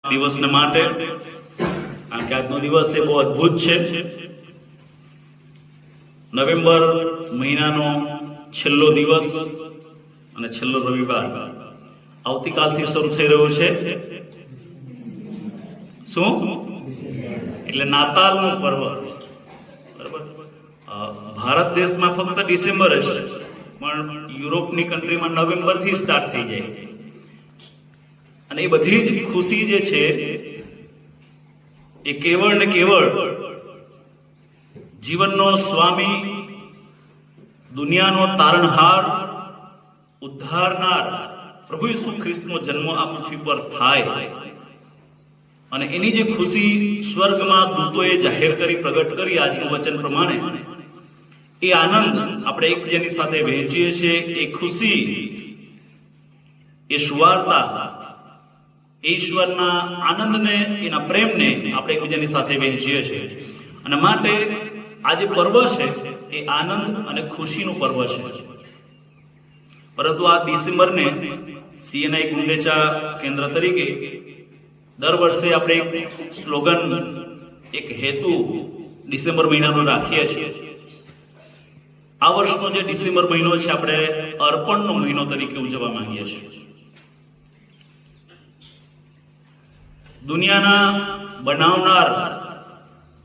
દિવસને માટે કારણ કે આજનો દિવસ એ બહુ અદ્ભુત છે. નવેમ્બર મહિનાનો છેલ્લો દિવસ અને છેલ્લો રવિવાર આવતીકાલથી શરૂ થઈ રહ્યો છે. શું એટલે નાતાલનું પર્વ. બરાબર. ભારત દેશમાં ફક્ત ડિસેમ્બર જ છે, પણ યુરોપની કન્ટ્રીમાં નવેમ્બરથી સ્ટાર્ટ થઈ જાય. અને એ બધી જ ખુશી જે છે એ કેવળ ને કેવળ જીવનનો સ્વામી, દુનિયાનો તારણહાર, ઉદ્ધારનાર પ્રભુ ઈસુ ખ્રિસ્તનો જન્મ આ પૃથ્વી પર થાય અને એની જે ખુશી સ્વર્ગમાં દૂતોએ જાહેર કરી, પ્રગટ કરી આજનું વચન પ્રમાણે, એ આનંદ આપણે એકબીજાની સાથે વહેંચીએ છીએ. એ ખુશી, એ સુવાર્તા, ઈશ્વરના આનંદને, એના પ્રેમને આપણે એકબીજાની સાથે વહેંચીએ છીએ. અને માટે આ જે પર્વ છે એ આનંદ અને ખુશીનું પર્વ છે. પરંતુ આ ડિસેમ્બરને CNI ગુંડેચા કેન્દ્ર તરીકે દર વર્ષે આપણે એક સ્લોગન, એક હેતુ ડિસેમ્બર મહિનાનો રાખીએ છીએ. આ વર્ષનો જે ડિસેમ્બર મહિનો છે આપણે અર્પણનો મહિનો તરીકે ઉજવવા માંગીએ છીએ. દુનિયાના બનાવનાર,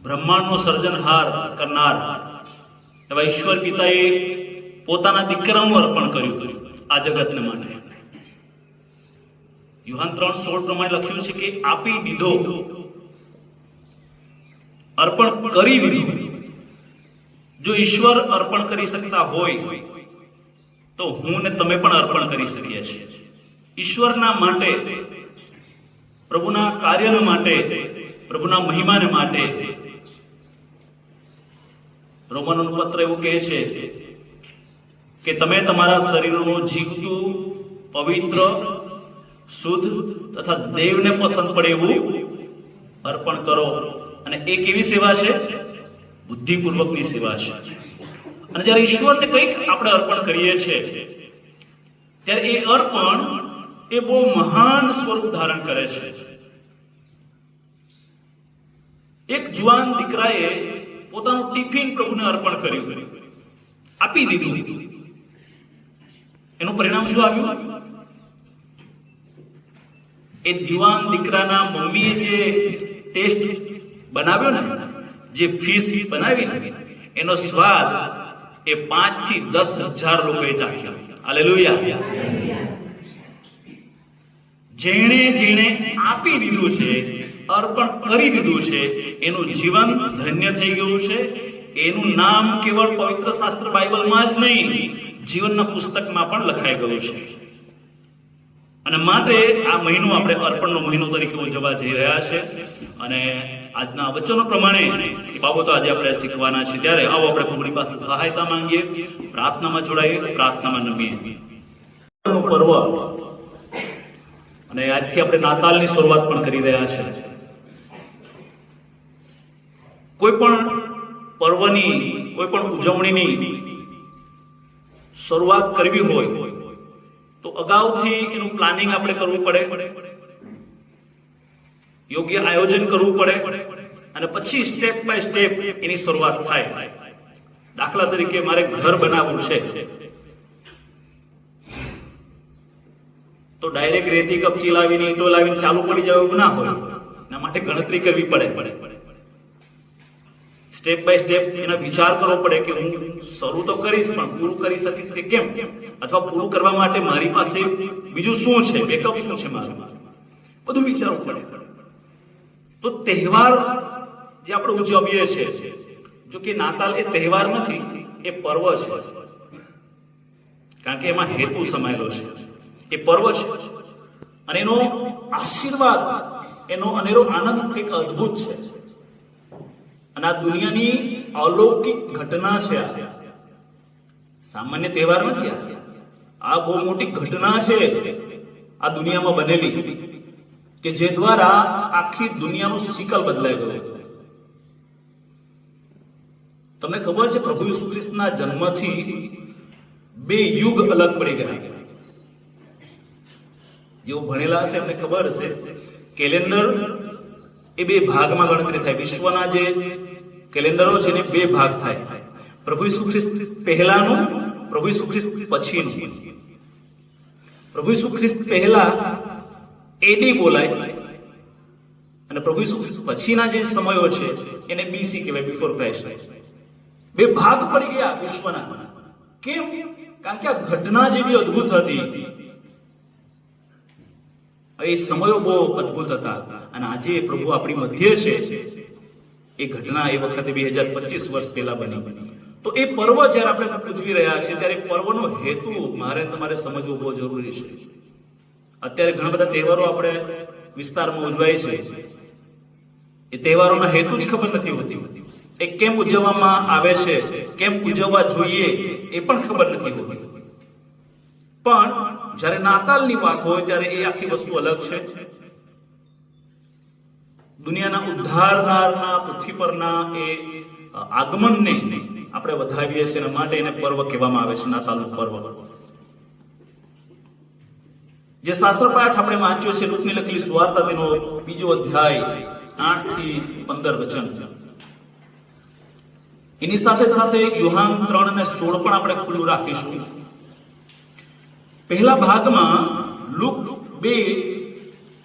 બ્રહ્માંડનો સર્જનહાર કરનાર એવા ઈશ્વર પિતાએ પોતાના દીકરાનું અર્પણ કર્યું આ જગતને માટે. યુહાન 3:16 પ્રમાણે લખ્યું છે કે આપી દીધો, અર્પણ કરી દીધું. જો ઈશ્વર અર્પણ કરી શકતા હોય તો હું ને તમે પણ અર્પણ કરી શકીએ છીએ. ઈશ્વરના માટે, પ્રભુના કાર્યને માટે, પ્રભુના મહિમાને માટે. રોમનોનું પત્ર એવું કહે છે કે તમે તમારા શરીરનું જીવતું, પવિત્ર, શુદ્ધ તથા દેવને પસંદ પડે એવું અર્પણ કરો. અને એ કેવી સેવા છે? બુદ્ધિપૂર્વકની સેવા છે. અને જ્યારે ઈશ્વરને કંઈક આપણે અર્પણ કરીએ છીએ ત્યારે એ અર્પણ એ બહુ મહાન સ્વરૂપ ધારણ કરે છે. એક જુવાન દીકરાએ પોતાનું ટિફિન પ્રભુને અર્પણ કર્યું, આપી દીધું. એનું પરિણામ શું આવ્યું? એ જુવાન દીકરાના મમ્મીએ જે ટેસ્ટ બનાવ્યો ને, જે ફિશ બનાવી ને, એનો સ્વાદ એ 5 થી 10,000 લોકોએ ચાખ્યો. હાલેલુયા. જેણે જેણે આપી દીધું છે, અર્પણ કરી દીધું છે, એનું જીવન ધન્ય થઈ ગયું છે. એનું નામ કેવળ પવિત્ર શાસ્ત્ર બાઇબલમાં જ નહીં, જીવનના પુસ્તકમાં પણ લખાઈ ગયું છે. અને માટે આ મહિનો આપણે અર્પણનો મહિનો તરીકે ઉજવવા જઈ રહ્યા છે. અને આજના વચનો પ્રમાણે એ બાબતો આજે આપણે શીખવાના છે. ત્યારે આવો આપણે પ્રભુની પાસે સહાયતા માંગીએ, પ્રાર્થનામાં જોડાઈએ, પ્રાર્થનામાં નમીએ. પર્વ અને આજથી આપણે નાતાલની શરૂઆત પણ કરી રહ્યા છે. કોઈ પણ પર્વની, કોઈ પણ ઉજવણીની શરૂઆત કરવી હોય તો અગાઉથી એનું પ્લાનિંગ આપણે કરવું પડે, યોગ્ય આયોજન કરવું પડે અને પછી સ્ટેપ બાય સ્ટેપ એની શરૂઆત થાય. દાખલા તરીકે મારે ઘર બનાવવું છે તો ડાયરેક્ટ રેતી કપચી લાવીને, ઈંટો લાવીને ચાલુ પડી જાય એવું ના હોય. એના માટે ગણતરી કરવી પડે. સ્ટેપ બાય સ્ટેપ એનો વિચાર કરવો પડે કે હું શરૂ તો કરીશ પણ પૂરું કરી શકીશ કે કેમ, અથવા પૂરું કરવા માટે મારી પાસે બીજું શું છે, બેકઅપ શું છે મારું, બધું વિચારવું પડે. તો તહેવાર જે આપણે ઉજવીએ છીએ, જો કે નાતાલ એ તહેવાર નથી, એ પર્વ છે. કારણ કે એમાં હેતુ સમાયેલો છે. એ પર્વ છે અને એનો આશીર્વાદ, એનો અનેરો આનંદ કંઈક અદ્ભુત છે. અને આ દુનિયાની અલૌકિક ઘટના છે. સામાન્ય તહેવાર નથી. આ બહુ મોટી ઘટના છે આ દુનિયામાં બનેલી, કે જે દ્વારા આખી દુનિયાનું સિકલ બદલાઈ ગયું. તમને ખબર છે પ્રભુ ઈસુ ખ્રિસ્તના જન્મથી 2 યુગ અલગ પડી ગયા. જેઓ ભણેલા હશે એમને ખબર હશે કેલેન્ડર એ બે ભાગમાં ગણતરી થાય. વિશ્વના જે કેલેન્ડરો છે ને બે ભાગ થાય. પ્રભુ ઈસુ ખ્રિસ્ત પહેલાનું, પ્રભુ ઈસુ ખ્રિસ્ત પછીનું. પ્રભુ ઈસુ ખ્રિસ્ત પહેલા એડી બોલાય અને પ્રભુ ઈસુ ખ્રિસ્ત પછીના જે સમયો છે એને બીસી કહેવાય, બિફોર ક્રાઇસ્ટ. બે ભાગ પડી ગયા વિશ્વના. કેમ? કારણ કે આ ઘટના જેવી અદ્ભુત હતી. એ સમયો બહુ અદ્ભુત હતા અને આજે પ્રભુ આપણી મધ્ય છે. એ ઘટના એ વખતે 2025 વર્ષ પહેલા બની. તો એ પર્વ જયારે આપણે ઉજવી રહ્યા છીએ ત્યારે પર્વનો હેતુ મારે તમારે સમજવો બહુ જરૂરી છે. અત્યારે ઘણા બધા તહેવારો આપણે વિસ્તારમાં ઉજવાય છે. એ તહેવારોના હેતુ જ ખબર નથી હોતી. એ કેમ ઉજવવામાં આવે છે, કેમ ઉજવવા જોઈએ એ પણ ખબર નથી હોતી. પણ જ્યારે નાતાલની વાત હોય ત્યારે એ આખી વસ્તુ અલગ છે. દુનિયાના ઉદ્ધારનારના પૃથ્વી પરના એ આગમનને આપણે વધાવીએ છીએ અને માટે એને પર્વ કહેવામાં આવે છે, નાતાલનું પર્વ. જે શાસ્ત્ર પાઠ આપણે વાંચ્યો છે, લુકની લખેલી સુવાર્તા તેનો 2 અધ્યાય 8 થી 15 વચન. એની સાથે સાથે યોહાન 3 અને 16 પણ આપણે ખુલ્લું રાખીશું. પહેલા ભાગમાં લુક 2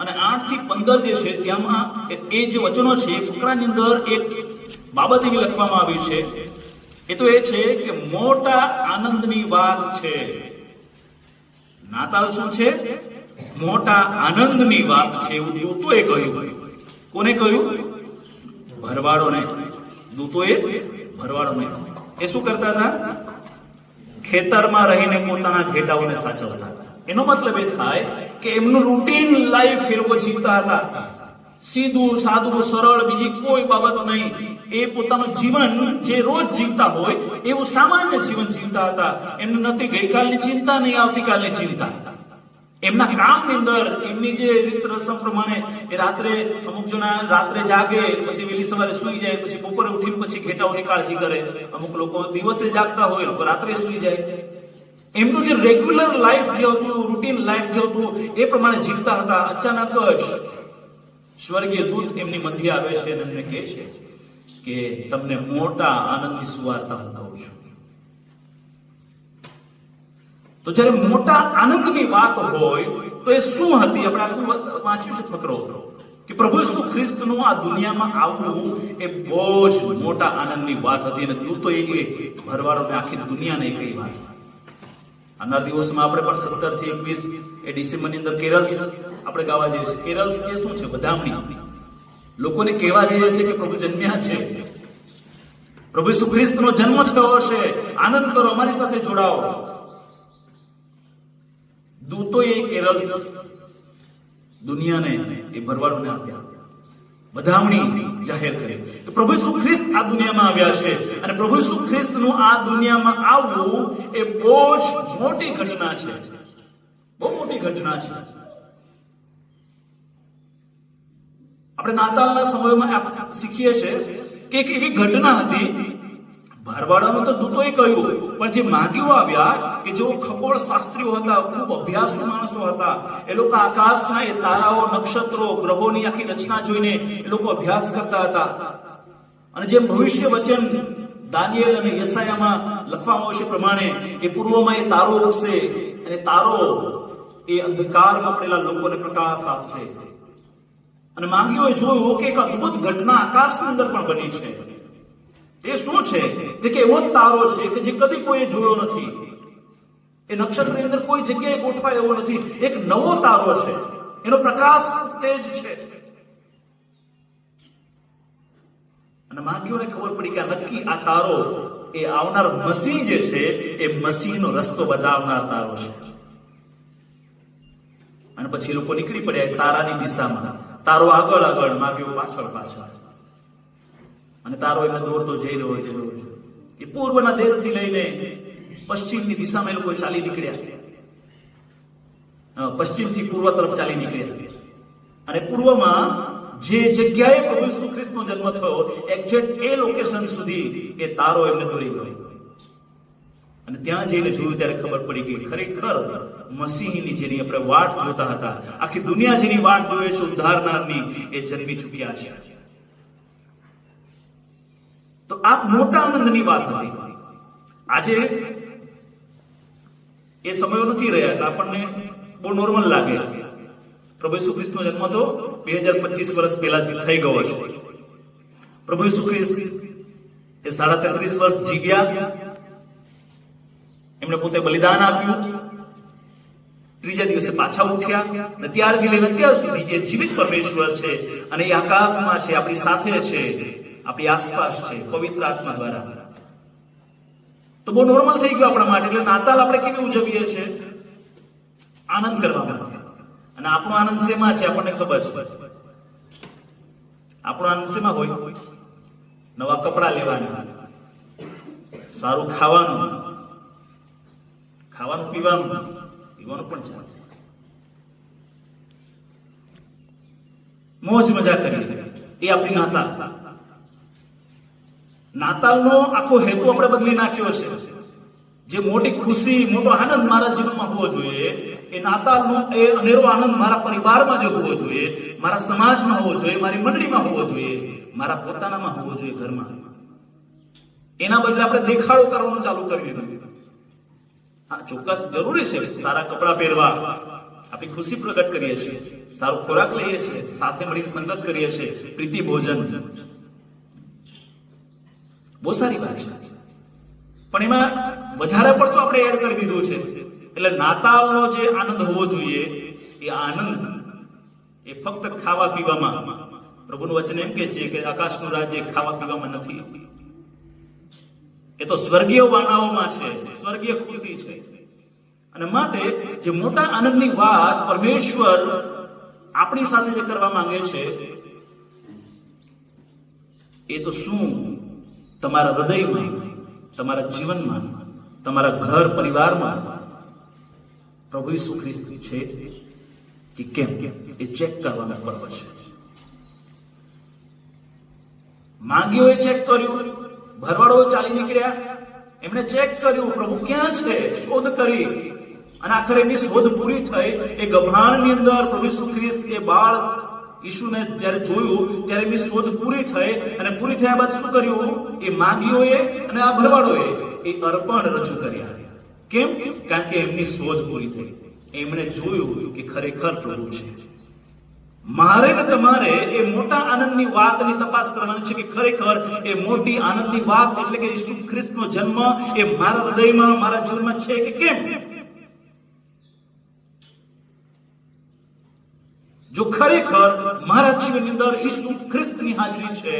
અને 8 થી 15 જે છે ત્યાંમાં એ જે વચનો છે ફકરાની અંદર એક બાબત એવી લખવામાં આવી છે. એ તો એ છે કે મોટા આનંદની વાત છે. નાતાલ શું છે? મોટા આનંદની વાત છે. એવું દૂતોએ કહ્યું. કોને કહ્યું? ભરવાડોને. દૂતોએ ભરવાડોને. એ શું કરતા હતા? ખેતરમાં રહીને પોતાના ઘેટાઓને સાચવતા. એનો મતલબ એ થાય કે એમનું રૂટીન લાઈફ એ લોકો જીવતા હતા. સીધું સાદું સરળ, બીજી કોઈ બાબત નહીં. એ પોતાનું જીવન જે રોજ જીવતા હોય એવું સામાન્ય જીવન જીવતા હતા. એમને નથી ગઈકાલની ચિંતા, નહીં આવતીકાલની ચિંતા. એમના કામની અંદર એમની જે રીત રસમ પ્રમાણે એ રાત્રે અમુક જણા રાત્રે જાગે, પછી વહેલી સવારે સુઈ જાય, પછી બપોરે ઉઠીને પછી ઘેટાઓની કાળજી કરે. અમુક લોકો દિવસે જાગતા હોય, લોકો રાત્રે સુઈ જાય. એમનું જે રેગ્યુલર લાઈફ જે હતું, રૂટીન લાઈફ જે હતું એ પ્રમાણે જીવતા હતા. અચાનક જ સ્વર્ગીય દૂત એમની મધ્ય આવે છે અને એમને કહે છે કે તમને મોટા આનંદની સુવાર્તા કહું છું. તો જ્યારે મોટા આનંદની વાત હોય તો એ શું હતી? આપણે આખું વાંચ્યું છે ફકરો કે પ્રભુ ઈસુ ખ્રિસ્તનું આ દુનિયામાં આવવું એ બહુ જ મોટા આનંદની વાત હતી. અને દૂતોએ એ ભરવાડોને આખી દુનિયાને કહી વાત. આના દિવસમાં આપણે પણ 17 થી 21 એ ડિસેમ્બરની અંદર કેરલ્સ આપણે ગાવા જઈએ છીએ. કેરલ્સ એ શું છે? વધામણી. લોકોને કહેવા જઈએ છે કે પ્રભુ જન્મ્યા છે, પ્રભુ ઈસુ ખ્રિસ્તનો જન્મ થયો છે, આનંદ કરો, અમારી સાથે જોડાઓ. દૂતોએ કેરલ્સ દુનિયાને એ ભરવાડોને આપ્યા, વધામણી જાહેર કરી કે પ્રભુ ઈસુ ખ્રિસ્ત આ દુનિયામાં આવ્યા છે. અને પ્રભુ ઈસુ ખ્રિસ્તનું આ દુનિયામાં આવવું એ બહુ જ મોટી ઘટના છે. બહુ મોટી ઘટના છે. આપણે નાતાલના સમયમાં શીખીએ છીએ કે એક એવી ઘટના હતી. ભરવાડોનું તો દૂતોએ કહ્યું, પણ જે માગીઓ આવ્યા કે જેઓ ખગોળ શાસ્ત્રીઓ હતા, ખૂબ અભ્યાસુ માણસો હતા, એ લોકો આકાશના એ તારાઓ, નક્ષત્રો, ગ્રહોની આખી રચના જોઈને એ લોકો અભ્યાસ કરતા હતા. અને જેમ ભવિષ્ય વચન દાનિયેલ અને યશાયામાં લખવામાં આવશે પ્રમાણે એ પૂર્વમાં એ તારો ઉગશે અને તારો એ અંધકારમાં પડેલા લોકોને પ્રકાશ આપશે. અને માંગીઓએ જોયું કે એક અદ્ભુત ઘટના આકાશની અંદર પણ બની છે. એ શું છે? કે એવો જ તારો છે કે જે કદી કોઈ જોયો નથી. એ નક્ષત્રની અંદર કોઈ જગ્યાએ ગોઠવાય એવો નથી. એક નવો તારો છે. એનો પ્રકાશ તેજ છે. અને માંગીઓને ખબર પડી કે આ નક્કી આ તારો એ આવનાર મસીહ જે છે એ મસીહનો રસ્તો બતાવનાર તારો છે. અને પછી લોકો નીકળી પડ્યા તારાની દિશામાં. તારો આગળ આગળ, માગીઓ પાછળ પાછળ. અને તારો એને દોડતો જઈ રહ્યો છે. એ પૂર્વના દેશથી લઈને પશ્ચિમની દિશામાં એ લોકો ચાલી નીકળ્યા. પશ્ચિમથી પૂર્વ તરફ ચાલી નીકળ્યા. અને પૂર્વમાં જે જગ્યાએ પ્રભુ ઈસુ ખ્રિસ્તનો જન્મ થયો એક્ઝેક્ટ એ લોકેશન સુધી એ તારો એમને દોરી ગયો. અને ત્યાં જઈને જોયું ત્યારે ખબર પડી કે ખરેખર મસીહની જેની આપણે વાટ જોતા હતા, આખી દુનિયા જેની વાટ જોવે છે ઉદ્ધારનારની, એ જન્મી ચૂક્યા છે. તો આ મોટા આનંદની વાત હતી. આજે એ સમયો નથી રહ્યા એટલે આપણને બહુ નોર્મલ લાગે. પ્રભુ ઈસુ ખ્રિસ્તનો જન્મ તો 2025 વર્ષ પહેલા થઈ ગયો છે. પ્રભુ ઈસુ ખ્રિસ્ત એ 33.5 વર્ષ જીવ્યા, એમણે પોતે બલિદાન આપ્યું, ત્રીજા દિવસે પાછા ઉઠ્યા, અને ત્યારથી લઈને અત્યાર સુધી એ જીવિત પરમેશ્વર છે, અને એ આકાશમાં છે, આપણી સાથે છે, આપણી આસપાસ છે, પવિત્ર આત્મા દ્વારા. તો બહુ નોર્મલ થઈ ગયું આપણા માટે. એટલે નાતાલ આપણે કેવી ઉજવીએ છીએ? આનંદ કરવા માટે. અને આપણો આનંદ શેમાં છે આપણને ખબર છે. આપણો આનંદ શેમાં હોય? નવા કપડા લેવાના, સારું ખાવાનું, ખાવાનું પીવાનું પણ ચાલે, મોજ મજા કરીએ, એ આપણી નાતાલ. નાતાલનો આખો હેતુ આપણે બદલી નાખ્યો છે. જે મોટી ખુશી, મોટો આનંદ મારા જીવનમાં હોવો જોઈએ, એ નાતાલનો એ અનેરો આનંદ મારા પરિવારમાં જ હોવો જોઈએ, મારા સમાજમાં હોવો જોઈએ, મારી મંડળીમાં હોવો જોઈએ, મારા પોતાનામાં હોવો જોઈએ, ઘરમાં. એના બદલે આપણે દેખાડો કરવાનું ચાલુ કરી દીધું. હા, ચોક્કસ જરૂરી છે સારા કપડા પહેરવા, આપણી ખુશી પ્રગટ કરીએ છીએ, સારો ખોરાક લઈએ છીએ, સાથે મળીને સંગત કરીએ છીએ, પ્રીતિ ભોજન, બહુ સારી વાત છે. પણ એમાં વધારે પડતો આપણે એડ કરી દીધું છે. એટલે નાતાલનો જે આનંદ હોવો જોઈએ, એ આનંદ એ ફક્ત ખાવા પીવામાં. પ્રભુનું વચન એમ કે છે કે આકાશનું રાજ્ય ખાવા પીવામાં નથી, એ તો સ્વર્ગીય વાનાઓમાં છે, સ્વર્ગીય ખુશી છે. અને માટે જે મોટા આનંદની વાત પરમેશ્વર આપણી સાથે જે કરવા માંગે છે, એ તો શું તમારા હૃદયમાં, તમારા જીવનમાં, તમારા ઘર પરિવારમાં પ્રભુ ઈસુ ખ્રિસ્ત છે કે કેમ, એ ચેક કરવાનો પર્વ છે. માંગ્યો એ ચેક કર્યું, ભરવાડો ચાલી નીકળ્યા, એમણે ચેક કર્યું પ્રભુ ક્યાં છે, શોધ કરી, અને આખરે એમની શોધ પૂરી થઈ. એ ગભાણની અંદર પ્રભુ ઈસુ ખ્રિસ્ત એ બાળ ઈસુને જ્યારે જોયું ત્યારે એમની શોધ પૂરી થઈ. અને પૂરી થયા બાદ શું કર્યું? એ માગીઓએ અને આ ભરવાડોએ એ અર્પણ રજૂ કર્યા. કેમ? કારણ કે એમની શોધ પૂરી થઈ. એમણે જોયું કે ખરેખર પ્રભુ છે. મારે ને તમારે એ મોટા આનંદની વાતની તપાસ કરવાની છે કે ખરેખર એ મોટી આનંદની વાત એટલે કે ઈસુ ખ્રિસ્તનો જન્મ એ મારા હૃદયમાં, મારા જીવનમાં છે કે કેમ? જો ખરેખર મારા જીવનની અંદર ઈસુ ખ્રિસ્તની હાજરી છે,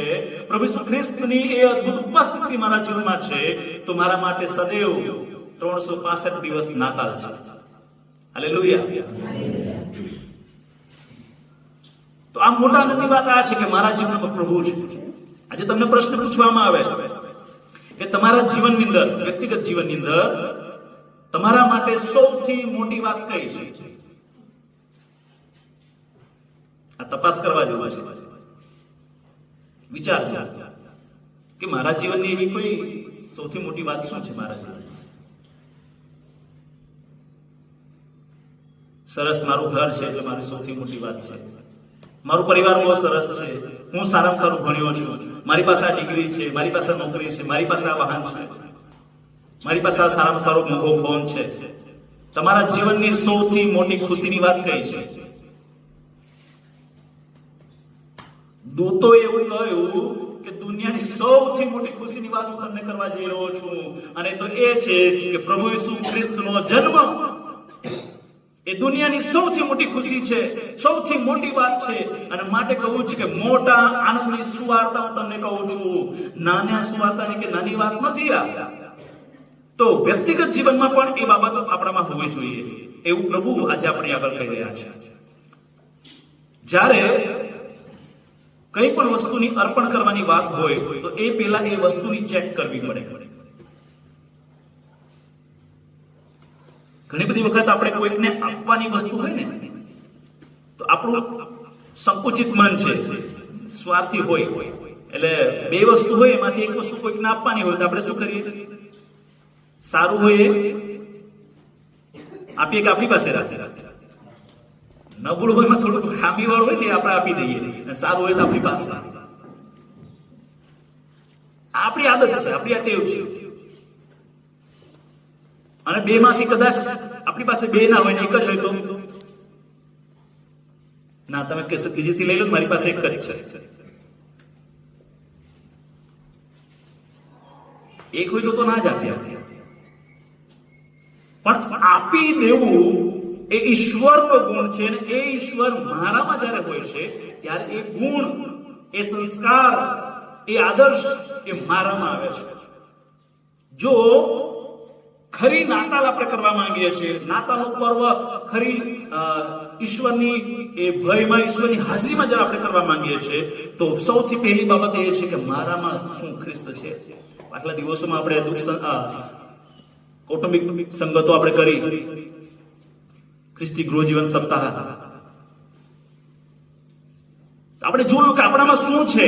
પ્રભુ ઈસુ ખ્રિસ્તની એ અદ્ભુત ઉપસ્થિતિ મારા જીવનમાં છે, તો મારા માટે સદૈવ 365 દિવસ નાતાલ છે. હાલેલુયા. તો આ મોટા આનંદની વાત આ છે કે મારા જીવનમાં પ્રભુ છે. આજે તમને પ્રશ્ન પૂછવામાં આવે કે તમારા જીવનની અંદર, વ્યક્તિગત જીવનની અંદર તમારા માટે સૌથી મોટી વાત કઈ છે? આ તપાસ કરવા જેવું છે. વિચારજો કે મારા જીવનની એવી કોઈ સૌથી મોટી વાત શું છે? મારા જીવન સરસ, મારું ઘર છે એટલે મારી સૌથી મોટી વાત છે. મારું પરિવાર બહુ સરસ છે, હું સારામાં સારું ભણ્યો છું, મારી પાસે આ ડિગ્રી છે, મારી પાસે નોકરી છે, મારી પાસે આ વાહન છે, મારી પાસે આ સારામાં સારો મોંઘો ફોન છે. તમારા જીવનની સૌથી મોટી ખુશીની વાત કઈ છે? દૂતો એવું કહ્યું કે દુનિયાની સૌથી મોટી ખુશીની વાત હું તમને કરવા જઈ રહ્યો છું, અને તો એ છે કે પ્રભુ ઈસુ ખ્રિસ્તનો જન્મ એ દુનિયાની સૌથી મોટી ખુશી છે, સૌથી મોટી વાત છે. અને માટે કહું છું કે મોટા આનંદની સુવાર્તા હું તમને કહું છું. નાના સુવાર્તાની કે નાની વાત નથી આ. તો વ્યક્તિગત જીવનમાં પણ એ બાબત આપણામાં હોવી જોઈએ, એવું પ્રભુ આજે આપણે આગળ કહી રહ્યા છે. જ્યારે કઈ પણ વસ્તુની અર્પણ કરવાની વાત હોય તો એ પહેલા એ વસ્તુની ચેક કરવી પડે. ઘણી બધી વખત આપણે કોઈકને આપવાની વસ્તુ હોય ને, તો આપણું સંકુચિત મન છે, સ્વાર્થી હોય, એટલે બે વસ્તુ હોય એમાંથી એક વસ્તુ કોઈકને આપવાની હોય તો આપણે શું કરીએ? સારું હોય આપીએ કે આપણી પાસે રાખે? નબળું હોય થોડું ખામી વાળું હોય ને આપણે આપી દઈએ, અને સારું હોય તો આપણી પાસે. આપણી આદત છે, આપણી આ ટેવ છે. અને બે માંથી કદાચ આપણી પાસે બે ના હોય ને એક જ હોય તો ના, તમે કહેશો બીજીથી લઈ લો, મારી પાસે એક જ છે. એક હોય તો ના જ આપીએ. પણ આપી દેવું એ ઈશ્વરનો ગુણ છે, ને એ ઈશ્વર મારામાં જયારે હોય છે ત્યારે એ ગુણ, એ સંસ્કાર, એ આદર્શ એ મારામાં આવે છે. જો ખરી નાતાલ આપણે કરવા માંગીએ છીએ, નાતાલનો પર્વ ખરી ઈશ્વરની એ ભયમાં, ઈશ્વરની હાજરીમાં જયારે આપણે કરવા માંગીએ છીએ, તો સૌથી પહેલી બાબત એ છે કે મારામાં શું ખ્રિસ્ત છે. પાછલા દિવસોમાં આપણે કૌટુંબિક સંગતો આપણે કરી, ખ્રિસ્તી ગૃહજીવન સપ્તાહ, આપણે જોયું કે આપણામાં શું છે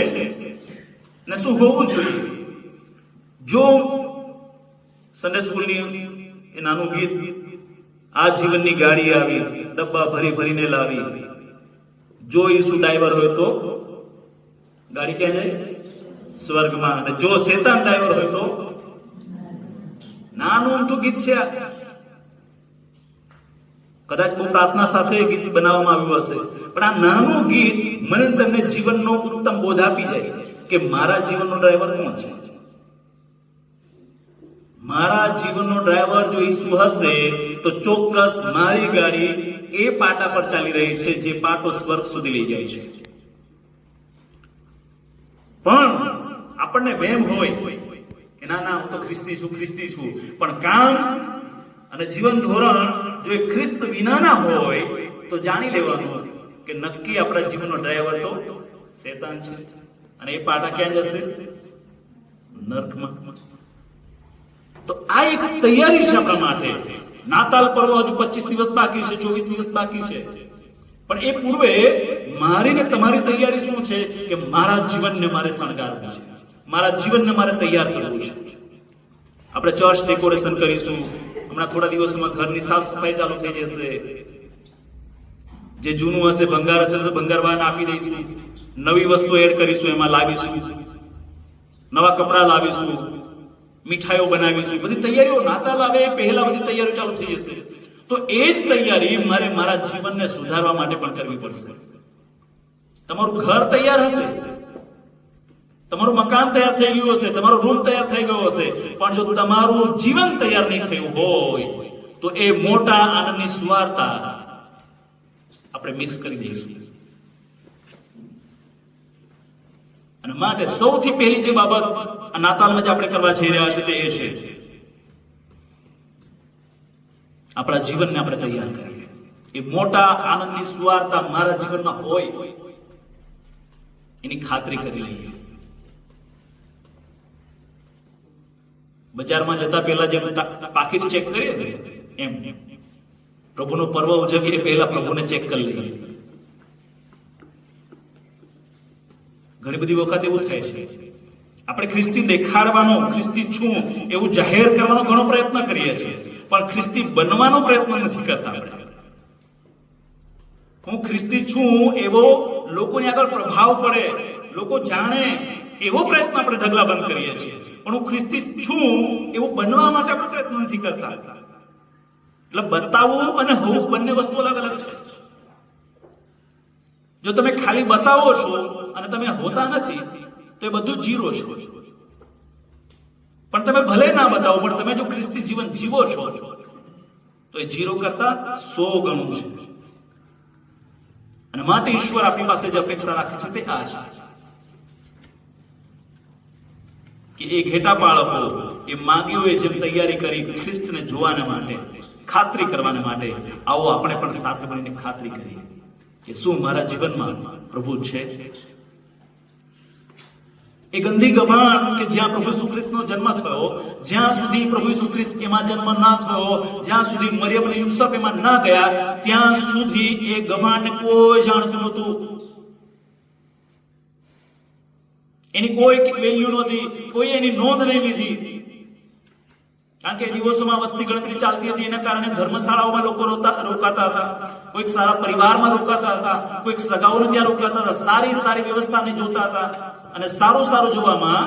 ને શું હોવું જોઈએ. જો સન્ડે સ્કૂલની એ નાનું ગીત, આ જીવનની ગાડી આવી, ડબ્બા ભરી ભરીને લાવી, જો ઈસુ ડ્રાઈવર હોય તો ગાડી ક્યાં જાય? સ્વર્ગમાં. અને જો શેતાન ડ્રાઈવર હોય તો, નાનું અમથું ગીત છે. કદાચ બહુ પ્રાર્થના સાથે ગીત બનાવવામાં આવ્યું હશે, પણ આ નાનું ગીત મને તમને જીવનનો ઉત્તમ બોધ આપી જાય કે મારા જીવનનો ડ્રાઈવર કોણ છે. મારા જીવનનો ડ્રાઈવર જો ઈસુ હશે તો ચોક્કસ મારી ગાડી એ પાટા પર ચાલી રહી છે જે પાટો સ્વર્ગ સુધી લઈ જાય છે. પણ આપણને વહેમ હોય કે ના ના, હું તો ખ્રિસ્તી છું, ખ્રિસ્તી છું, પણ કામ અને જીવન ધોરણ જો એ ખ્રિસ્ત વિનાના હોય તો જાણી લેવાનું કે નક્કી આપણા જીવનનો ડ્રાઈવર તો શેતાન છે, અને એ પાટા ક્યાં જશે? નર્કમાં. તો આ એક તૈયારી છે આપણા માટે. નાતાલ પર્વ હજુ 25 દિવસ બાકી છે, 24 દિવસ બાકી છે, પણ એ પૂર્વે મારી ને તમારી તૈયારી શું છે કે મારા જીવનને મારે શણગારવું છે, મારા જીવનને મારે તૈયાર કરવું છે. આપણે ચર્ચ ડેકોરેશન કરીશું, હમણાં થોડા દિવસોમાં ઘરની સાફ સફાઈ ચાલુ થઈ જશે. જે જૂનું હશે, ભંગાર હશે તો ભંગારવાન આપી દઈશું, નવી વસ્તુ એડ કરીશું, એમાં લાવીશું, નવા કપડા લાવીશું, મીઠાઈઓ બનાવીશું. બધી તૈયારીઓ નાતાલ આવે એ પહેલા બધી તૈયારીઓ ચાલુ થઈ જશે. તો એ જ તૈયારી મારે મારા જીવનને સુધારવા માટે પણ કરવી પડશે. તમારું ઘર તૈયાર હશે, તમારું મકાન તૈયાર થઈ ગયું હશે, તમારો રૂમ તૈયાર થઈ ગયો હશે, પણ જો તમારું જીવન તૈયાર નહીં થયું હોય તો એ મોટા આનંદની સુવાર્તા આપણે મિસ કરી દઈશું. અને માટે સૌથી પહેલી જે બાબત નાતાલમાં જે આપણે કરવા જઈ રહ્યા છે તે એ છે આપણા જીવનને આપણે તૈયાર કરીએ. એ મોટા આનંદની સુવાર્તા મારા જીવનમાં હોય એની ખાતરી કરી લઈએ. બજારમાં જતા પહેલા જે પાકીટ ચેક કરીએ ને એમ પ્રભુનો પર્વ ઉજવીએ પહેલા પ્રભુને ચેક કરી લઈએ. ઘણી બધી વખત એવું થાય છે આપણે ખ્રિસ્તી દેખાડવાનો, ખ્રિસ્તી છું એવું જાહેર કરવાનો ઘણો પ્રયત્ન કરીએ છીએ, પણ ખ્રિસ્તી બનવાનો પ્રયત્ન નથી કરતા. આપણે હું ખ્રિસ્તી છું એવો લોકોની આગળ પ્રભાવ પડે, લોકો જાણે એવો પ્રયત્ન આપણે ઢગલા બંધ કરીએ છીએ, પણ હું ખ્રિસ્તી છું એવું બનવા માટે આપણે પ્રયત્ન નથી કરતા. એટલે બતાવવું અને હોવું બંને વસ્તુ અલગ અલગ છે. જો તમે ખાલી બતાવો છો અને તમે હોતા નથી તો એ બધું જીરો છે. પણ તમે ભલે ના બતાવો, પણ તમે જો ખ્રિસ્તી જીવન જીવો છો તો એ જીરો કરતા 100 ગણું છે. અને માટે ઈશ્વર આપણી પાસે જે અપેક્ષા રાખે છે તે આ છે કે એ ઘેટા બાળકો એ માગીઓએ જેમ તૈયારી કરી ખ્રિસ્તને જોવાને માટે, ખાતરી કરવાને માટે, આવો આપણે પણ સાથે મળીને ખાતરી કરીએ કે શું મારા જીવનમાં પ્રભુ છે. એ ગંદી ગભાણ કે જ્યાં પ્રભુ ઈસુ ખ્રિસ્તનો જન્મ થયો, જ્યાં સુધી પ્રભુ ઈસુ ખ્રિસ્ત એમાં જન્મ ના થયો, જ્યાં સુધી મરિયમ અને યુસુફ એમાં ના ગયા, ત્યાં સુધી એ ગભાણને કોઈ જાણતું નહોતું. એની કોઈ વેલ્યુ નહોતી, કોઈ એની નોંધ નહીં લીધી કારણ કે એ દિવસોમાં વસ્તી ગણતરી ચાલતી હતી, એના કારણે ધર્મશાળાઓમાં લોકો રોકાતા હતા, કોઈક સારા પરિવારમાં રોકાતા હતા, કોઈક સગાઓને ત્યાં રોકાતા હતા, સારી સારી વ્યવસ્થાને જોતા હતા, અને સારું સારું જોવામાં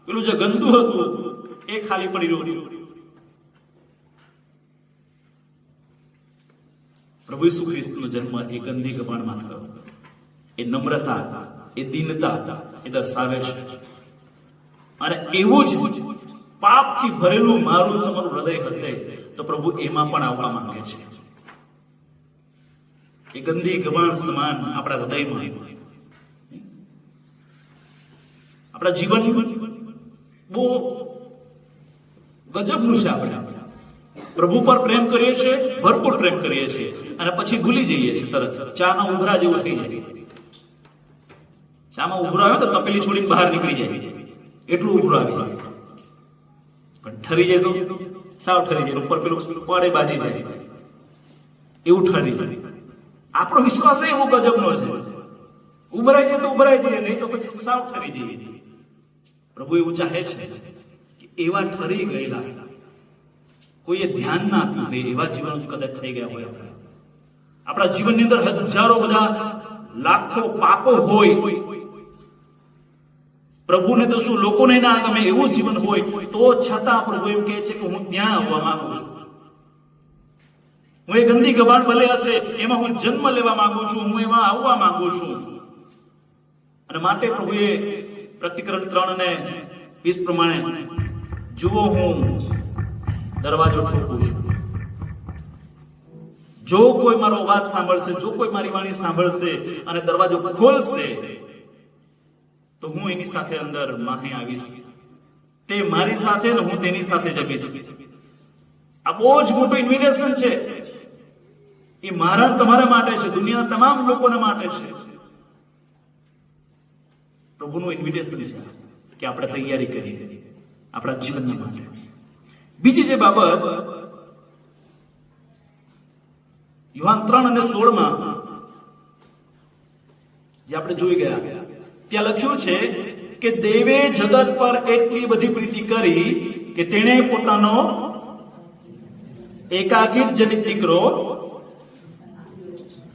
પેલું જે ગંદુ હતું એ ખાલી પડી રહ્યું. પ્રભુ ઈસુ ખ્રિસ્તનો જન્મ એ ગંદી ગબાણમાં થયો. એ નમ્રતા, એ દીનતા એ દર્શાવે છે. અને એવું જ પાપથી ભરેલું મારું તમારું હૃદય હશે તો પ્રભુ એમાં પણ આવવા માંગે છે. એ ગંદી ગબાણ સમાન આપણા હૃદયમાં, આપણા જીવન બહુ ગજબનું છે. આપણે પ્રભુ પર પ્રેમ કરીએ છીએ, ભરપૂર પ્રેમ કરીએ છીએ, અને પછી ભૂલી જઈએ છીએ તરત. ચાના ઉભરા જેવું થઈ જાય. ચામાં ઉભરો આવે તો તપેલી છોડીને બહાર નીકળી જાય, એટલું ઉભરો આવી જાય. પણ ઠરી જાય તો સાવ ઠરી જાય, ઉપર પેલું પડે બાજી જાય, એવું ઠરી જાય. આપણો વિશ્વાસ એવો ગજબનો છે. ઉભરાઈ જાય તો ઉભરાઈ જઈએ, નહીં તો પછી સાવ ઠરી જઈએ. પ્રભુ એવું ચાહે છે કે એવા ઠરી ગયેલા, કોઈએ ધ્યાન ના આપ્યું હોય એવા જીવન કદાચ થઈ ગયા હોય. આપણા જીવનની અંદર હજારો બધા લાખો પાપો હોય, પ્રભુને તો શું લોકોને ના ગમે એવું જીવન હોય, તો છતાં પ્રભુ એમ કહે છે કે હું ત્યાં આવવા માંગુ છું. હું એ ગંદી ગબાણ ભલે હશે એમાં હું જન્મ લેવા માંગુ છું, હું એમાં આવવા માંગુ છું. અને માટે પ્રભુએ પ્રતિકરણ 3:20 પ્રમાણે, જુઓ હું દરવાજો ઠોકું છું, જો કોઈ મારો અવાજ સાંભળશે, જો કોઈ મારી વાણી સાંભળશે અને દરવાજો ખોલશે તો હું એની સાથે અંદર માહે આવીશ, તે મારી સાથે ને હું તેની સાથે જમીશ. આ બહુ જ મોટું ઇન્વિટેશન છે. એ મારા તમારા માટે છે, દુનિયાના તમામ લોકોના માટે છે. પ્રભુનું ઇન્વિટેશન છે કે આપણે તૈયારી કરીએ આપણા જીવનના માટે. બીજી જે બાબત યુહાન 3:16 જે આપણે જોઈ ગયા, ત્યાં લખ્યું છે કે દેવે જગત પર એટલી બધી પ્રીતિ કરી કે તેણે પોતાનો એકાકી જનિત દીકરો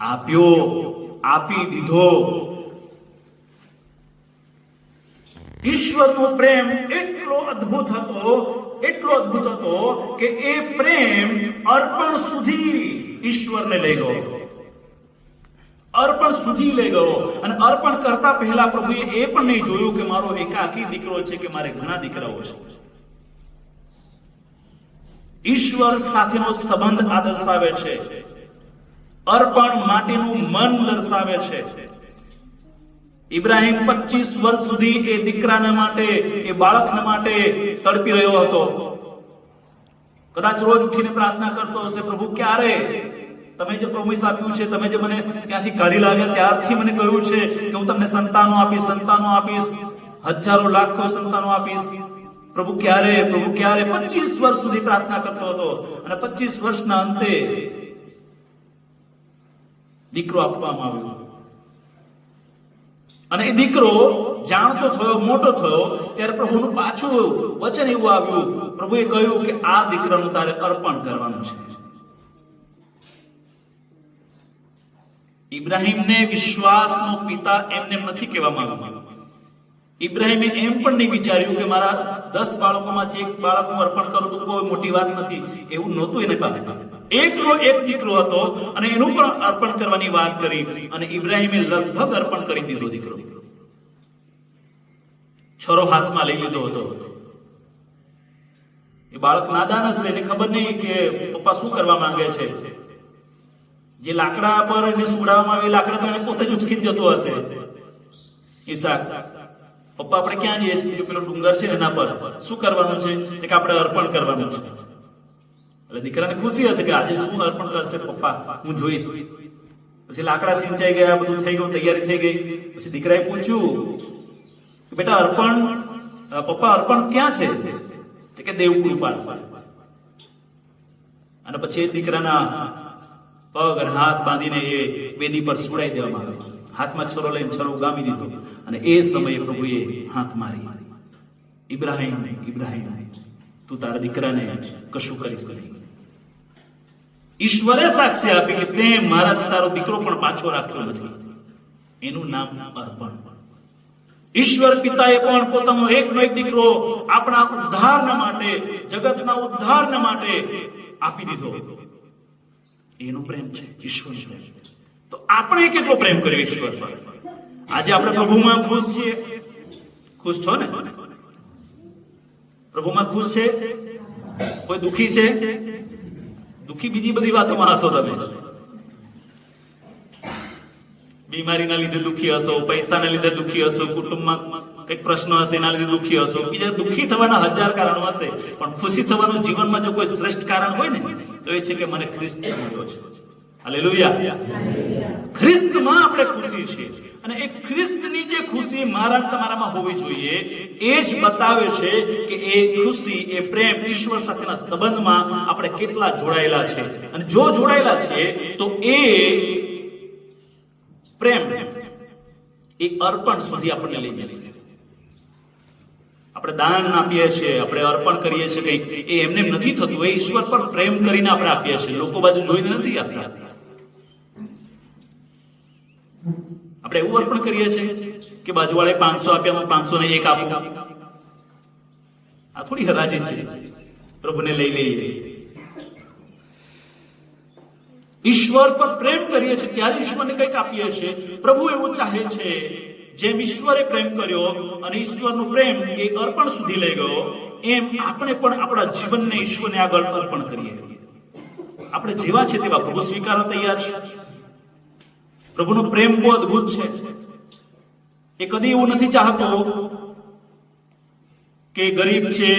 આપ્યો, આપી દીધો. ઈશ્વરનો પ્રેમ એટલો અદ્ભુત હતો, એટલો અદ્ભુત હતો કે એ પ્રેમ અર્પણ સુધી ઈશ્વરને લઈ ગયો, અર્પણ સુધી લઈ ગયો. અને અર્પણ કરતા પહેલા પ્રભુએ એ પણ નહીં જોયું કે મારો એકાકી દીકરો છે કે મારે ઘણા દીકરાઓ છે. ઈશ્વર સાથેનો સંબંધ આ દર્શાવે છે, અર્પણ માટેનું મન દર્શાવે છે. ઇબ્રાહિમ 25 વર્ષ સુધી એ દીકરાના માટે, એ બાળકના માટે તડપી રહ્યો હતો. કદાચ રોજ ઉઠીને પ્રાર્થના કરતો હશે, પ્રભુ ક્યારે તમે જે પ્રોમિસ આપ્યું છે, તમે જે મને ત્યાંથી કાઢી લાવ્યા ત્યારથી મને કહ્યું છે કે હું તમને સંતાનો આપીશ, સંતાનો આપીશ, હજારો લાખો સંતાનો આપીશ. પ્રભુ ક્યારે, પ્રભુ ક્યારે? 25 વર્ષ સુધી પ્રાર્થના કરતો હતો. અને 25 વર્ષના અંતે દીકરો આપવામાં આવ્યો. અને એ દીકરો જાણતો થયો, મોટો થયો, ત્યારે પ્રભુનું પાછું વચન એવું આવ્યું, પ્રભુએ કહ્યું કે આ દીકરાનું તારે અર્પણ કરવાનું છે. ઇબ્રાહિમને વિશ્વાસનો પિતા એમને નથી કહેવામાં આવ્યું. ઇબ્રાહિમે એમ પણ નહીં વિચાર્યું કે મારા 10 બાળકોમાંથી એક બાળક હું અર્પણ કરું તો કોઈ મોટી વાત નથી, એવું નહોતું એની પાસે. એકનો એક દીકરો હતો અને એનું પણ અર્પણ કરવાની વાત કરી. અને ઇબ્રાહિમે લગભગ અર્પણ કરી દીધો દીકરો. છરો હાથમાં લઈ લીધો હતો. એ બાળક નાદાન હશે, એને ખબર નહીં કે પપ્પા શું કરવા માંગે છે. જે લાકડા પર એને સુડાવવામાં આવે, લાકડા તો એને પોતે જ ઉચકીને જતો હશે. ઈસાક, પપ્પા આપણે ક્યાં જઈએ છીએ? પેલો ડુંગર છે એના પર શું કરવાનું છે? કે આપણે અર્પણ કરવાનું છે. એટલે દીકરાને ખુશી હશે કે આજે શું અર્પણ કરશે પપ્પા, હું જોઈશ. પછી લાકડા સિંચાઈ ગયા, બધું થઈ ગયું, તૈયારી થઈ ગઈ. પછી દીકરાએ પૂછ્યું કે બેટા અર્પણ, પપ્પા અર્પણ ક્યાં છે? કે દેવકુળ પાસે. અને પછી એ દીકરાના પગ અને હાથ બાંધીને એ વેદી પર સુડાઈ દેવામાં આવ્યો. હાથમાં છરો લઈને છરો ઉગામી દીધો. અને એ સમયે પ્રભુએ હાથ મારી, ઇબ્રાહિમ, ઇબ્રાહિમ. તું તારા દીકરાને કશું કરીશ નહીં. ઈશ્વરે સાક્ષી આપી કે તે મારાથી તારો દીકરો પણ પાછો રાખ્યો નથી. એનું નામ અર્પણ. ઈશ્વર પિતાએ પણ પોતાનો એકનો એક દીકરો આપણા ઉદ્ધારના માટે, જગતના ઉદ્ધારના માટે આપી દીધો. એનો પ્રેમ છે ઈશ્વરનો પ્રેમ. તો આપણે કેટલો પ્રેમ કર્યો ઈશ્વર પર? આજે આપણે પ્રભુમાં ખુશ છીએ? ખુશ છો ને? પ્રભુમાં ખુશ છે? કોઈ દુખી છે? દુખી બીજી બધી વાતોમાં હશો તમે. બીમારીના લીધે દુખી હશો, પૈસાના લીધે દુખી હશો, કુટુંબમાં કઈક પ્રશ્ન હશે એના લીધે દુખી હશો. બીજા દુખી થવાના હજાર કારણો હશે, પણ ખુશી થવાનું જીવનમાં જો કોઈ શ્રેષ્ઠ કારણ હોય ને તો એ છે કે મને ખ્રિસ્ત મળ્યો છે. હાલેલુયા. ખ્રિસ્તમાં આપણે ખુશી છે. અને એ ખ્રિસ્તની જે ખુશી મારા તમારામાં હોવી જોઈએ એ જ બતાવે છે કે એ ખુશી, એ પ્રેમ, ઈશ્વર સાથેના સંબંધમાં આપણે કેટલા જોડાયેલા છે. અને જો જોડાયેલા છે તો એ પ્રેમ એ અર્પણ સુધી આપણને લઈ જશે. આપણે દાન આપીએ છીએ, આપણે અર્પણ કરીએ છીએ કંઈક, એ એમને નથી થતું. એ ઈશ્વર પર પ્રેમ કરીને આપણે આપીએ છીએ, લોકો બાજુ જોઈને નથી આપતા. આપણે એવું અર્પણ કરીએ છીએ કે બાજુવાળે 500 આપ્યા, 500 ને 1 આપું. આ થોડી હરાજી છે. પ્રભુને લઈ લઈએ. ઈશ્વર પર પ્રેમ કરીએ છીએ ત્યારે ઈશ્વરને કંઈક આપીએ છીએ. પ્રભુ એવું ચાહે છે, જેમ ઈશ્વરે પ્રેમ કર્યો અને ઈશ્વરનો પ્રેમ એ અર્પણ સુધી લઈ ગયો, એમ આપણે પણ આપણા જીવનને ઈશ્વરને આગળ અર્પણ કરીએ. આપણે જેવા છે તેવા પ્રભુ સ્વીકારવા તૈયાર છે. પ્રભુનો પ્રેમ બહુ અદભુત છે. એ કદી એવું નથી ચાહતો કે ગરીબ છે,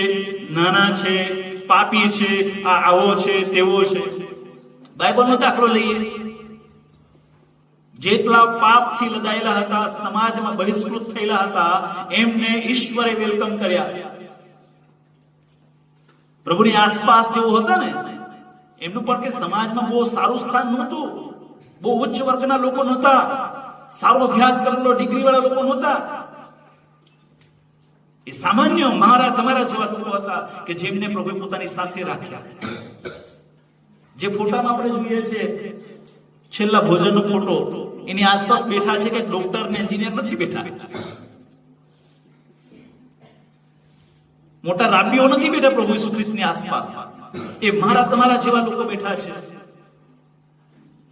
નાના છે, પાપી છે, આ આવો છે, તેવો છે. બાઇબલનો દાખલો લઈએ. જેટલા પાપથી લદાયેલા હતા, સમાજમાં બહિષ્કૃત થયેલા હતા, એમને ઈશ્વરે વેલકમ કર્યા. પ્રભુની આસપાસ જેવો હતા ને, એમનું પણ કે સમાજમાં બહુ સારું સ્થાન નહોતું. બહુ ઉચ્ચ વર્ગના લોકો નહોતા, સારો અભ્યાસ કરેલો ડિગ્રી વાળા લોકો નહોતા. એ સામાન્ય મારા તમારા જેવા લોકો હતા કે જેમને પ્રભુએ પોતાની સાથે રાખ્યા. જે ફોટામાં આપણે જોઈએ છે, છેલ્લા ભોજનનો ફોટો, એની આસપાસ બેઠા છે કે ડોક્ટર ને એન્જિનિયર નથી બેઠા, મોટા રાબીઓ નથી બેઠા પ્રભુ ઈસુ ખ્રિસ્તની આસપાસ. એ મારા તમારા જેવા લોકો બેઠા છે.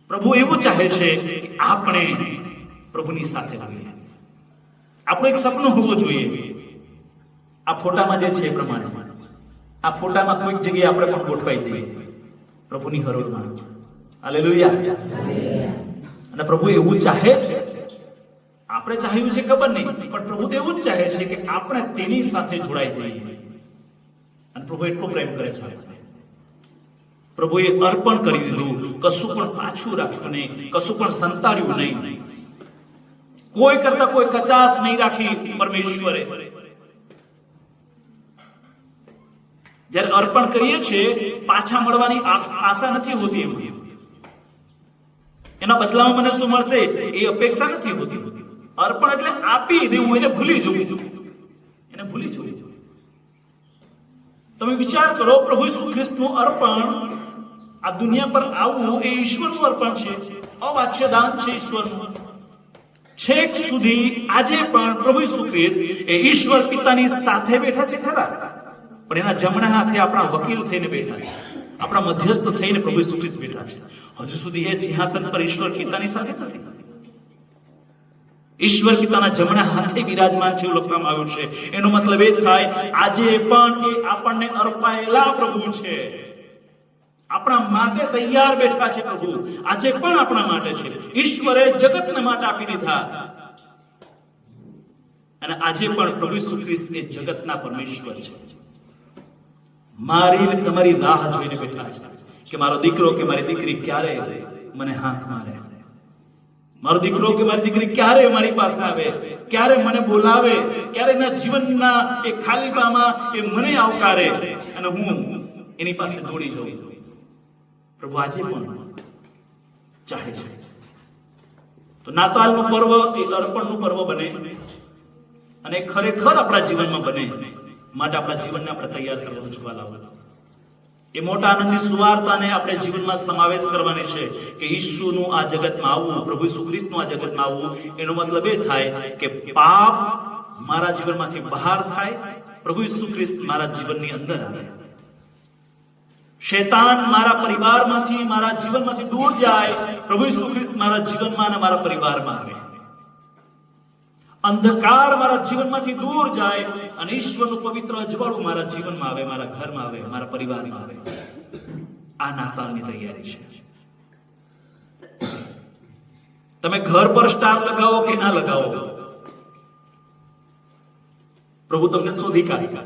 પ્રભુ એવું ચાહે છે કે આપણે પ્રભુની સાથે રહીએ. આપણું એક સપનું હોવું જોઈએ. આ ફોટામાં જે છે એ પ્રમાણે આ ફોટામાં કોઈક જગ્યાએ આપણે પણ ગોઠવાઈ જઈએ પ્રભુની હરોળમાં. હાલેલુયા. અને પ્રભુ એવું ચાહે છે. આપણે ચાહ્યું છે ખબર નહીં, પણ પ્રભુ તો એવું જ ચાહે છે કે આપણે તેની સાથે જોડાઈ જઈએ. અને પ્રભુ એટલો પ્રેમ કરે છે. પ્રભુએ અર્પણ કરી દીધું, કશું પણ પાછું રાખ્યું નહીં, કશું પણ સંતાડ્યું નહીં, કોઈ કરતા કોઈ કચાશ નહીં રાખી. પરમેશ્વરે જ્યારે અર્પણ કરીએ છીએ, પાછા મળવાની આશા નથી હોતી. એના બદલામાં મને શું મળશે એ અપેક્ષા નથી હોતી. અર્પણ એટલે આપી દેવું, એને ભૂલી જવું, એને ભૂલી જવું. તમે વિચાર કરો, પ્રભુ ઈસુ ખ્રિસ્તનું અર્પણ, આ દુનિયા પર આવવું, એ ઈશ્વરનું અર્પણ છે, અવાચ્ય દાન છે ઈશ્વરનું. છેક સુધી આજે પણ પ્રભુ ઈસુ ખ્રિસ્ત એ ઈશ્વર પિતાની સાથે બેઠા છે ખરા, પણ એના જમણા હાથે આપણા વકીલ થઈને બેઠા છે, આપણા મધ્યસ્થ થઈને પ્રભુ ઈસુ ખ્રિસ્ત બેઠા છે. હજુ સુધી એ સિંહાસન પર ઈશ્વર પિતાની સાથે નથી. ઈશ્વર પિતાના જમણા હાથે બિરાજમાન છે એવું લખવામાં આવ્યું છે. એનો મતલબ એ થાય, આજે પણ એ આપણને અર્પાયેલા પ્રભુ છે, આપણા માટે તૈયાર બેઠા છે પ્રભુ. આજે પણ આપણા માટે છે. ઈશ્વરે જગતને માટે આપી દીધા, અને આજે પણ પ્રભુ ઈસુ ખ્રિસ્ત એ જગતના પરમેશ્વર છે. મારી તમારી રાહ જોઈને બેઠા છે કે મારો દીકરો કે મારી દીકરી ક્યારે મને હાંક મારે, મારો દીકરો કે મારી દીકરી ક્યારે મારી પાસે આવે, ક્યારે મને બોલાવે, ક્યારે એના જીવનના એ ખાલીપામાં એ મને આવકારે અને હું એની પાસે દોડી જાઉં. પ્રભુ આજે પણ ચાહે છે. તો નાતાલનું પર્વ એ અર્પણનું પર્વ બને અને ખરેખર આપણા જીવનમાં બને. માટે આપણા જીવનને આપણે તૈયાર કરવાનું છે વાલાઓ. એ મોટા આનંદની સુવાર્તાને આપણે જીવનમાં સમાવેશ કરવાની છે કે ઈસુનું આ જગતમાં આવવું, પ્રભુ ઈસુ ખ્રિસ્તનું આ જગતમાં આવવું, એનો મતલબ એ થાય કે પાપ મારા જીવનમાંથી બહાર થાય, પ્રભુ ઈસુ ખ્રિસ્ત મારા જીવનની અંદર આવે, શૈતાન મારા પરિવારમાંથી, મારા જીવનમાંથી દૂર જાય, પ્રભુ ઈસુ ખ્રિસ્ત મારા જીવનમાં અને મારા પરિવારમાં આવે, અંધકાર મારા જીવનમાંથી દૂર જાય અને ઈશ્વરનું પવિત્ર અજવાળું મારા જીવનમાં આવે, મારા ઘરમાં આવે, મારા પરિવારમાં આવે. આ નાતાલની તૈયારી છે. તમે ઘર પર સ્ટાર લગાવો કે ના લગાવો, પ્રભુ તમને શોધી કાઢશે.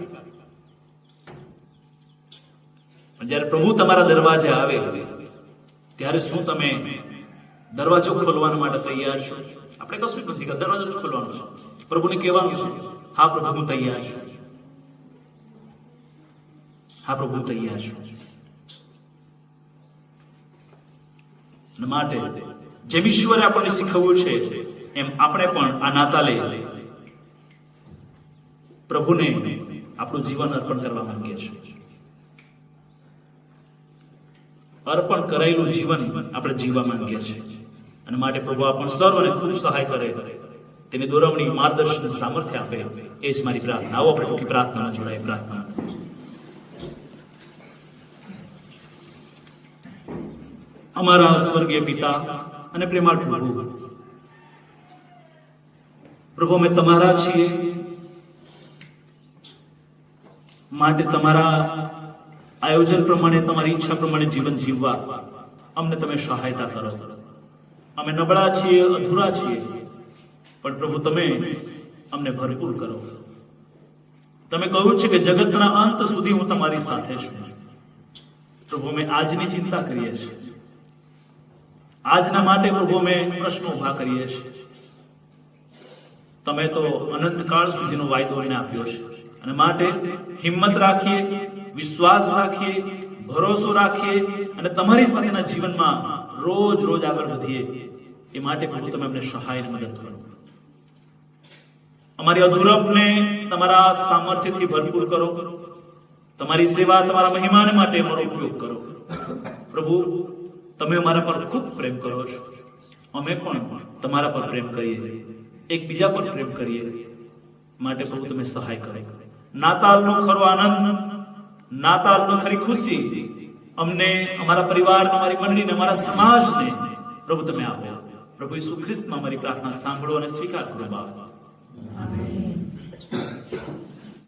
જ્યારે પ્રભુ તમારા દરવાજે આવે ત્યારે શું તમે દરવાજો ખોલવા માટે તૈયાર છો? આપણે કશું નથી કે દરવાજો જ ખોલવાનો છે. પ્રભુને કહેવાનું છે, હા પ્રભુ હું તૈયાર છું, હા પ્રભુ હું તૈયાર છું. માટે જેમ ઈશ્વરે આપણને શીખવ્યું છે એમ આપણે પણ આ નાતાલે પ્રભુને આપણું જીવન અર્પણ કરવા માંગીએ છીએ. અર્પણ કરાયેલું જીવન આપણે જીવવા માંગીએ છીએ અને માટે પ્રભુ આપણને સર્વને ખૂબ સહાય કરે, તેની દોરવણી, માર્ગદર્શન, સામર્થ્ય આપે. એ જ મારી પ્રાર્થના. આવો આપણે ટૂંકી પ્રાર્થનામાં જોડાય. પ્રાર્થના. અમારા સ્વર્ગીય પિતા અને પ્રેમાળ પ્રભુ, પ્રભુ અમે તમારા છીએ, માટે તમારા આયોજન પ્રમાણે, તમારી ઈચ્છા પ્રમાણે જીવન જીવવા અમને તમે સહાયતા કરો. અમે નબળા છીએ, અધૂરા છીએ, પણ પ્રભુ તમે અમને ભરપૂર કરો. તમે કહ્યું છે કે જગતના અંત સુધી હું તમારી સાથે છું. પ્રભુ અમે આજની ચિંતા કરીએ છીએ, આજના માટે પ્રભુ અમે પ્રશ્નો ઉભા કરીએ છીએ. તમે તો અનંતકાળ સુધીનો વાયદો એને આપ્યો છે અને માટે હિંમત રાખીએ, વિશ્વાસ રાખીએ, ભરોસો રાખીએ અને તમારી સાથેના જીવનમાં રોજ રોજ આગળ વધીએ. એ માટે પ્રભુ તમે અમને સહાય અને મદદ કરો. અમારી અધૂરપને તમારા સામર્થ્યથી ભરપૂર કરો. તમારી સેવા, તમારા મહિમાને માટે અમારો ઉપયોગ કરો. પ્રભુ તમે અમારા પર ખૂબ પ્રેમ કરો છો, અમે પણ તમારા પર પ્રેમ કરીએ, એકબીજા પર પ્રેમ કરીએ. માટે પ્રભુ તમે સહાય કરો. નાતાલનો ખરો આનંદ, નાતાલનો ખરી ખુશી અમને, અમારા પરિવાર, અમારી મંડળીને, અમારા સમાજને પ્રભુ તમે આપો. પ્રભુ ઈસુ ખ્રિસ્તમાં અમારી પ્રાર્થના સાંભળો અને સ્વીકાર કરો. બાપ. આમેન.